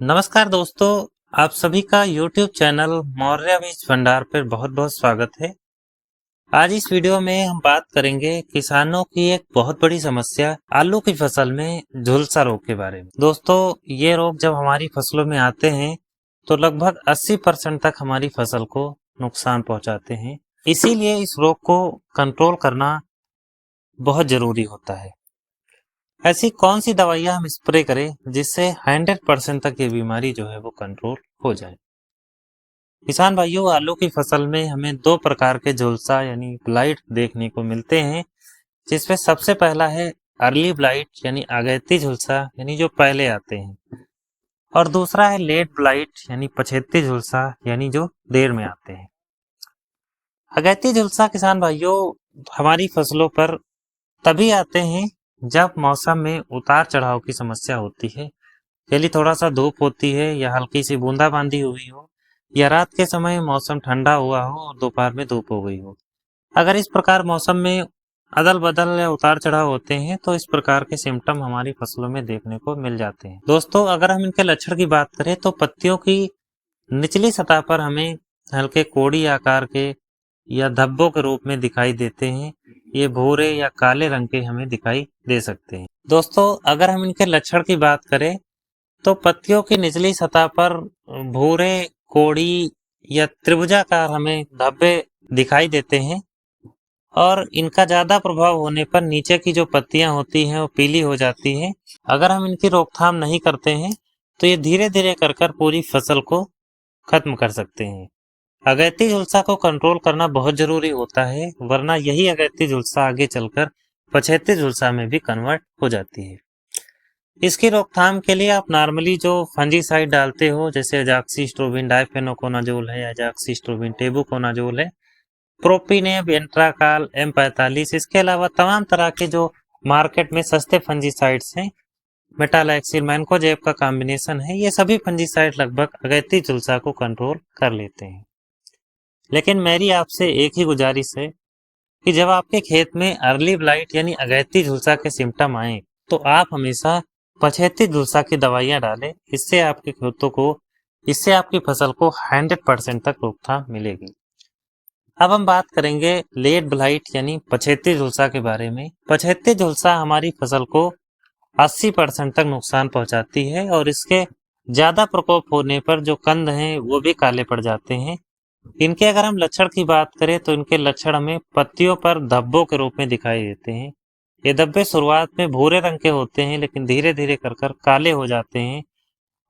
नमस्कार दोस्तों, आप सभी का YouTube चैनल मौर्य बीज भंडार पर बहुत बहुत स्वागत है। आज इस वीडियो में हम बात करेंगे किसानों की एक बहुत बड़ी समस्या आलू की फसल में झुलसा रोग के बारे में। दोस्तों, ये रोग जब हमारी फसलों में आते हैं तो लगभग 80% तक हमारी फसल को नुकसान पहुंचाते हैं। इसीलिए इस रोग को कंट्रोल करना बहुत जरूरी होता है। ऐसी कौन सी दवाइयां हम स्प्रे करें जिससे 100% तक ये बीमारी जो है वो कंट्रोल हो जाए। किसान भाइयों, आलू की फसल में हमें दो प्रकार के झुलसा यानी ब्लाइट देखने को मिलते हैं, जिसमें सबसे पहला है अर्ली ब्लाइट यानी अगैती झुलसा यानी जो पहले आते हैं, और दूसरा है लेट ब्लाइट यानी पछेती झुलसा यानी जो देर में आते हैं। अगैती झुलसा किसान भाइयों हमारी फसलों पर तभी आते हैं जब मौसम में उतार चढ़ाव की समस्या होती है, यानी थोड़ा सा धूप होती है या हल्की सी बूंदाबांदी हुई हो, या रात के समय मौसम ठंडा हुआ हो और दोपहर में धूप हो गई हो। अगर इस प्रकार मौसम में अदल बदल या उतार चढ़ाव होते हैं तो इस प्रकार के सिम्टम हमारी फसलों में देखने को मिल जाते हैं। दोस्तों, अगर हम इनके लक्षण की बात करें तो पत्तियों की निचली सतह पर हमें हल्के कोड़ी आकार के या धब्बों के रूप में दिखाई देते हैं। ये भूरे या काले रंग के हमें दिखाई दे सकते हैं। दोस्तों, अगर हम इनके लक्षण की बात करें तो पत्तियों की निचली सतह पर भूरे कोड़ी या त्रिभुजाकार हमें धब्बे दिखाई देते हैं, और इनका ज्यादा प्रभाव होने पर नीचे की जो पत्तियां होती हैं वो पीली हो जाती हैं। अगर हम इनकी रोकथाम नहीं करते हैं तो ये धीरे धीरे कर पूरी फसल को खत्म कर सकते हैं। अगैती झुलसा को कंट्रोल करना बहुत जरूरी होता है, वरना यही अगैती झुलसा आगे चलकर पछेती झुलसा में भी कन्वर्ट हो जाती है। इसकी रोकथाम के लिए आप नॉर्मली जो फंजीसाइड डालते हो, जैसे अजाक्सिस्ट्रोबिन डाइफेनोकोनाजोल है, अजाक्सिस्ट्रोबिन टेबुकोनाजोल है, प्रोपिनेब, एंट्राकाल, M45, इसके अलावा तमाम तरह के जो मार्केट में सस्ते फंजीसाइड्स हैं, मेटालैक्सिल, मैनकोजेब का कॉम्बिनेशन है, ये सभी फंजीसाइड लगभग अगैती झुलसा को कंट्रोल कर लेते हैं। लेकिन मेरी आपसे एक ही गुजारिश है कि जब आपके खेत में अर्ली ब्लाइट यानी अगैती झुलसा के सिम्टम आए तो आप हमेशा पछेती झुलसा की दवाइयां डालें। इससे आपकी फसल को 100% तक रोकथाम मिलेगी। अब हम बात करेंगे लेट ब्लाइट यानी पछेती झुलसा के बारे में। पछेती झुलसा हमारी फसल को 80% तक नुकसान पहुंचाती है, और इसके ज्यादा प्रकोप होने पर जो कंद हैं वो भी काले पड़ जाते हैं। इनके अगर हम लक्षण की बात करें तो इनके लक्षण हमें पत्तियों पर धब्बों के रूप में दिखाई देते हैं। ये धब्बे शुरुआत में भूरे रंग के होते हैं, लेकिन धीरे धीरे कर काले हो जाते हैं,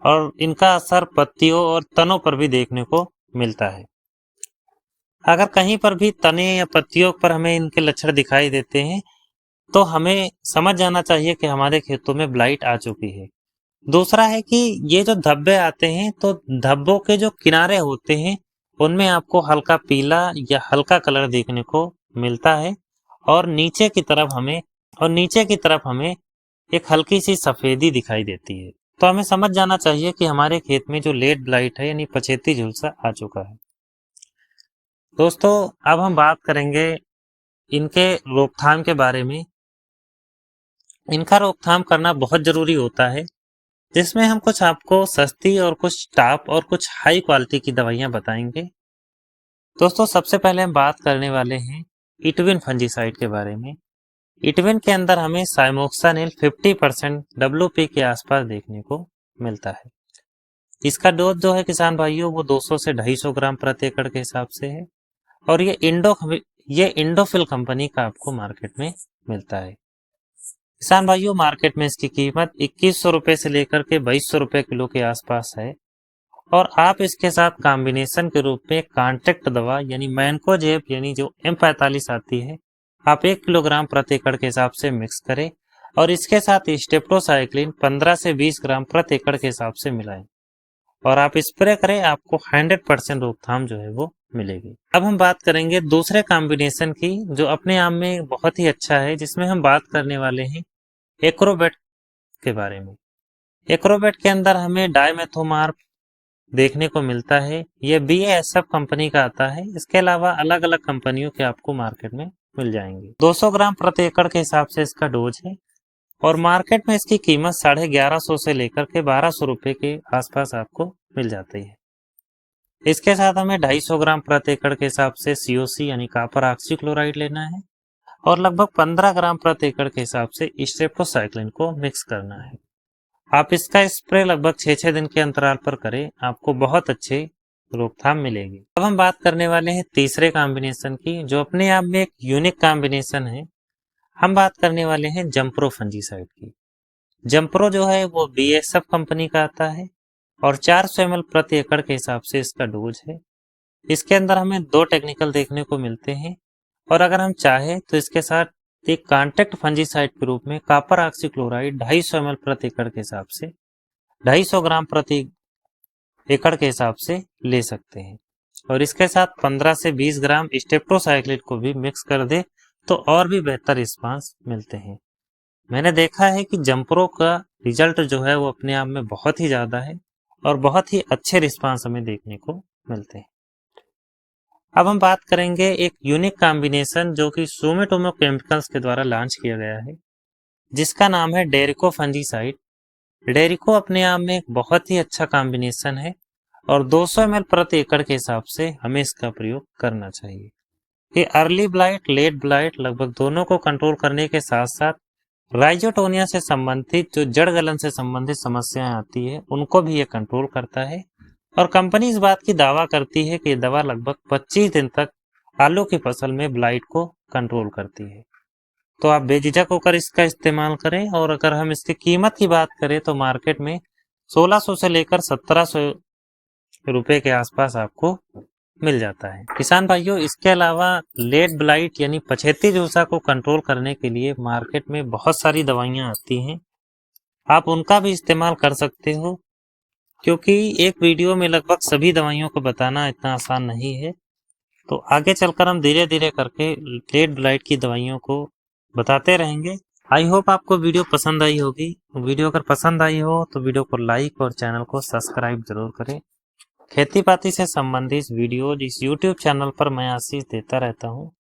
और इनका असर पत्तियों और तनों पर भी देखने को मिलता है। अगर कहीं पर भी तने या पत्तियों पर हमें इनके लक्षण दिखाई देते हैं तो हमें समझ जाना चाहिए कि हमारे खेतों में ब्लाइट आ चुकी है। दूसरा है कि ये जो धब्बे आते हैं तो धब्बों के जो किनारे होते हैं उनमें आपको हल्का पीला या हल्का कलर देखने को मिलता है, और नीचे की तरफ हमें एक हल्की सी सफेदी दिखाई देती है। तो हमें समझ जाना चाहिए कि हमारे खेत में जो लेट ब्लाइट है यानी पछेती झुलसा आ चुका है। दोस्तों, अब हम बात करेंगे इनके रोकथाम के बारे में। इनका रोकथाम करना बहुत जरूरी होता है, जिसमें हम कुछ आपको सस्ती और कुछ टॉप और कुछ हाई क्वालिटी की दवाइयां बताएंगे। दोस्तों, सबसे पहले हम बात करने वाले हैं इटविन फंजीसाइड के बारे में। इटविन के अंदर हमें साइमोक्सानिल 50% WP के आसपास देखने को मिलता है। इसका डोज जो है किसान भाइयों वो 200 से 250 ग्राम प्रति एकड़ के हिसाब से है, और ये इंडोफिल कंपनी का आपको मार्केट में मिलता है। किसान भाइयों, मार्केट में इसकी कीमत 2100 रुपए से लेकर के 2200 रुपए किलो के आसपास है, और आप इसके साथ कॉम्बिनेशन के रूप में कॉन्ट्रैक्ट दवा यानी मैनकोजेब यानी जो M45 आती है, आप 1 किलोग्राम प्रति एकड़ के हिसाब से मिक्स करें, और इसके साथ स्टेप्टोसाइक्लिन 15 से 20 ग्राम प्रति एकड़ के हिसाब से मिलाएं, और आप स्प्रे करें, आपको 100% रोकथाम जो है वो मिलेगी। अब हम बात करेंगे दूसरे कॉम्बिनेशन की, जो अपने आप में बहुत ही अच्छा है, जिसमें हम बात करने वाले हैं एक्रोबेट के बारे में। एक्रोबेट के अंदर हमें डाइमेथोमार्फ देखने को मिलता है। यह BASF कंपनी का आता है। इसके अलावा अलग अलग कंपनियों के आपको मार्केट में मिल जाएंगे। 200 ग्राम प्रति एकड़ के हिसाब से इसका डोज है, और मार्केट में इसकी कीमत 1150 से लेकर के 1200 रुपए के आसपास आपको मिल जाती है। इसके साथ हमें 250 ग्राम प्रति एकड़ के हिसाब से COC यानी कॉपर ऑक्सीक्लोराइड लेना है और लगभग 15 ग्राम प्रति एकड़ के हिसाब से स्टेप्टोसाइक्लिन को मिक्स करना है। आप इसका स्प्रे लगभग 6-6 दिन के अंतराल पर करें, आपको बहुत अच्छी रोकथाम मिलेगी। अब हम बात करने वाले हैं तीसरे कॉम्बिनेशन की, जो अपने आप में एक यूनिक कॉम्बिनेशन है। हम बात करने वाले हैं जंप्रो फंजीसाइड की। जंप्रो जो है वो BASF कंपनी का आता है और 400 ml प्रति एकड़ के हिसाब से इसका डोज है। इसके अंदर हमें 2 टेक्निकल देखने को मिलते हैं और अगर हम चाहें तो इसके साथ एक कॉन्टैक्ट फंजीसाइड के रूप में कॉपर ऑक्सीक्लोराइड 250 ml प्रति एकड़ के हिसाब से 250 ग्राम प्रति एकड़ के हिसाब से ले सकते हैं और इसके साथ 15 से 20 ग्राम स्टेप्टोसाइक्लिन को भी मिक्स कर दे तो और भी बेहतर रिस्पांस मिलते हैं। मैंने देखा है कि जंप्रो का रिजल्ट जो है वो अपने आप में बहुत ही ज़्यादा है और बहुत ही अच्छे रिस्पांस हमें देखने को मिलते हैं। अब हम बात करेंगे एक यूनिक कॉम्बिनेशन जो कि सुमिटोमो केमिकल्स के द्वारा लॉन्च किया गया है, जिसका नाम है डेरिको फंजीसाइड। डेरिको अपने आप में एक बहुत ही अच्छा कॉम्बिनेशन है और 200 ml प्रति एकड़ के हिसाब से हमें इसका प्रयोग करना चाहिए। ये अर्ली ब्लाइट, लेट ब्लाइट लगभग दोनों को कंट्रोल करने के साथ साथ राइजोटोनिया से संबंधित जो जड़ गलन से संबंधित समस्याएं आती है उनको भी ये कंट्रोल करता है और कंपनी इस बात की दावा करती है कि ये दवा लगभग 25 दिन तक आलू की फसल में ब्लाइट को कंट्रोल करती है। तो आप बेझिझक होकर इसका इस्तेमाल करें और अगर हम इसकी कीमत की बात करें तो मार्केट में 1600 से लेकर 1700 रुपए के आसपास आपको मिल जाता है। किसान भाइयों, इसके अलावा लेट ब्लाइट यानी पछेती झुलसा को कंट्रोल करने के लिए मार्केट में बहुत सारी दवाइयां आती हैं, आप उनका भी इस्तेमाल कर सकते हो, क्योंकि एक वीडियो में लगभग सभी दवाइयों को बताना इतना आसान नहीं है। तो आगे चलकर हम धीरे धीरे करके लेट ब्लाइट की दवाइयों को बताते रहेंगे। आई होप आपको वीडियो पसंद आई होगी। वीडियो अगर पसंद आई हो तो वीडियो को लाइक और चैनल को सब्सक्राइब जरूर करें। खेती पाती से संबंधित वीडियो इस YouTube चैनल पर मैं आशीष देता रहता हूँ।